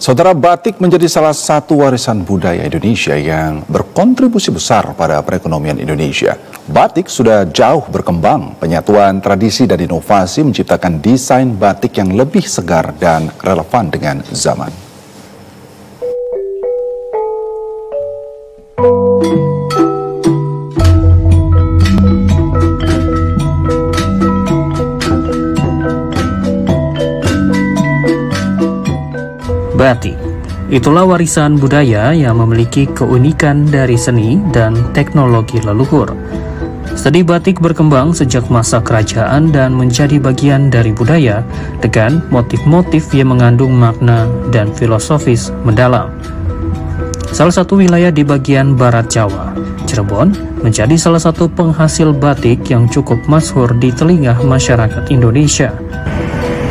Saudara, batik menjadi salah satu warisan budaya Indonesia yang berkontribusi besar pada perekonomian Indonesia. Batik sudah jauh berkembang. Penyatuan tradisi dan inovasi menciptakan desain batik yang lebih segar dan relevan dengan zaman. Batik, itulah warisan budaya yang memiliki keunikan dari seni dan teknologi leluhur. Seni batik berkembang sejak masa kerajaan dan menjadi bagian dari budaya dengan motif-motif yang mengandung makna dan filosofis mendalam. Salah satu wilayah di bagian barat Jawa, Cirebon, menjadi salah satu penghasil batik yang cukup masyhur di telinga masyarakat Indonesia.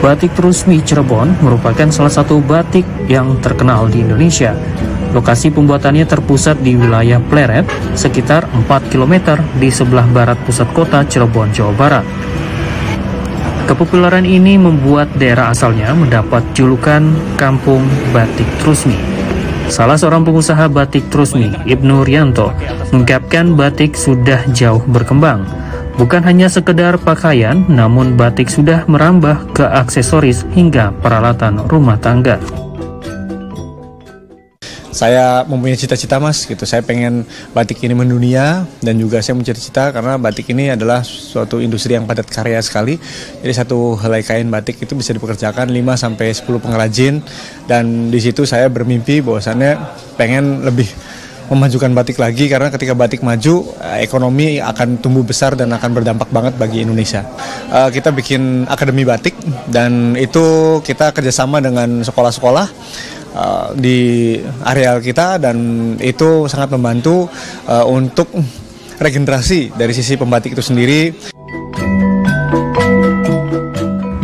Batik Trusmi Cirebon merupakan salah satu batik yang terkenal di Indonesia. Lokasi pembuatannya terpusat di wilayah Pleret, sekitar 4 km di sebelah barat pusat kota Cirebon, Jawa Barat. Kepopuleran ini membuat daerah asalnya mendapat julukan Kampung Batik Trusmi. Salah seorang pengusaha batik Trusmi, Ibnu Rianto, mengungkapkan batik sudah jauh berkembang. Bukan hanya sekedar pakaian, namun batik sudah merambah ke aksesoris hingga peralatan rumah tangga. Saya mempunyai cita-cita, Mas, gitu. Saya pengen batik ini mendunia, dan juga saya mencita-cita karena batik ini adalah suatu industri yang padat karya sekali. Jadi satu helai kain batik itu bisa dipekerjakan 5-10 pengrajin, dan di situ saya bermimpi bahwasannya pengen lebih memajukan batik lagi, karena ketika batik maju, ekonomi akan tumbuh besar dan akan berdampak banget bagi Indonesia. Kita bikin akademi batik, dan itu kita kerjasama dengan sekolah-sekolah di areal kita, dan itu sangat membantu untuk regenerasi dari sisi pembatik itu sendiri.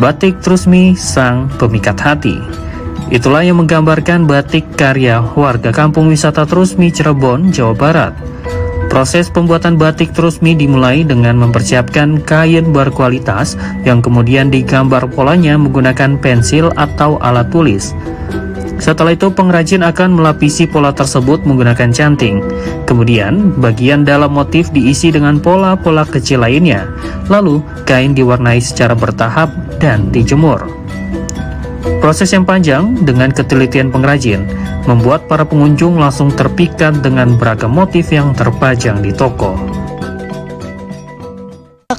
Batik Trusmi, sang pemikat hati. Itulah yang menggambarkan batik karya warga kampung wisata Trusmi Cirebon, Jawa Barat. Proses pembuatan batik Trusmi dimulai dengan mempersiapkan kain berkualitas yang kemudian digambar polanya menggunakan pensil atau alat tulis. Setelah itu pengrajin akan melapisi pola tersebut menggunakan canting. Kemudian bagian dalam motif diisi dengan pola-pola kecil lainnya. Lalu kain diwarnai secara bertahap dan dijemur. Proses yang panjang dengan ketelitian pengrajin membuat para pengunjung langsung terpikat dengan beragam motif yang terpajang di toko.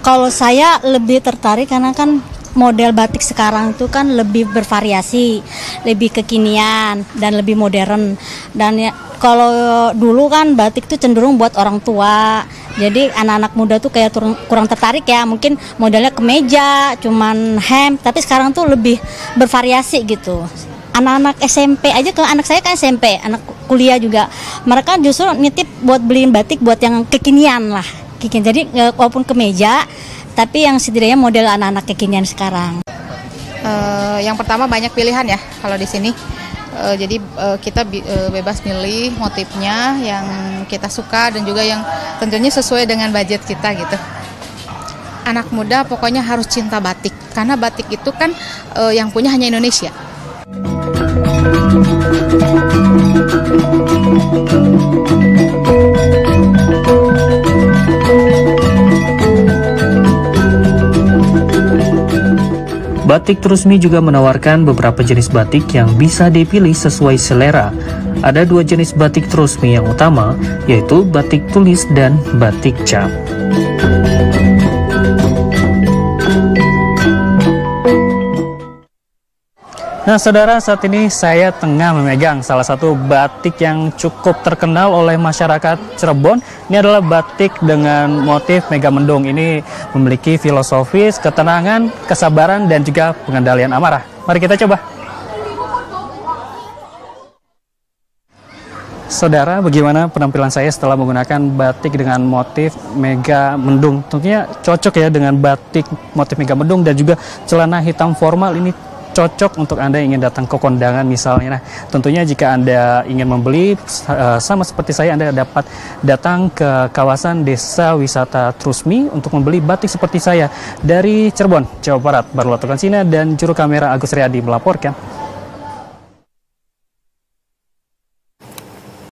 Kalau saya lebih tertarik karena kan model batik sekarang itu kan lebih bervariasi, lebih kekinian dan lebih modern. Dan ya, kalau dulu kan batik itu cenderung buat orang tua. Jadi anak-anak muda tuh kayak kurang tertarik ya, mungkin modelnya kemeja, cuman hem, tapi sekarang tuh lebih bervariasi gitu. Anak-anak SMP aja, ke anak saya kan SMP, anak kuliah juga, mereka justru nitip buat beliin batik buat yang kekinian lah. Jadi walaupun kemeja, tapi yang setidaknya model anak-anak kekinian sekarang. Yang pertama banyak pilihan ya kalau di sini. Jadi kita bebas milih motifnya yang kita suka dan juga yang tentunya sesuai dengan budget kita gitu. Anak muda pokoknya harus cinta batik karena batik itu kan yang punya hanya Indonesia. Batik Trusmi juga menawarkan beberapa jenis batik yang bisa dipilih sesuai selera. Ada 2 jenis batik Trusmi yang utama, yaitu batik tulis dan batik cap. Nah saudara, saat ini saya tengah memegang salah satu batik yang cukup terkenal oleh masyarakat Cirebon. Ini adalah batik dengan motif Megamendung. Ini memiliki filosofis, ketenangan, kesabaran, dan juga pengendalian amarah. Mari kita coba. Saudara, bagaimana penampilan saya setelah menggunakan batik dengan motif Megamendung? Tentunya cocok ya dengan batik motif Megamendung dan juga celana hitam formal ini cocok untuk Anda yang ingin datang ke kondangan misalnya. Nah, tentunya jika Anda ingin membeli sama seperti saya, Anda dapat datang ke kawasan Desa Wisata Trusmi untuk membeli batik seperti saya. Dari Cirebon, Jawa Barat, Barloto Kansina dan juru kamera Agus Riyadi melaporkan.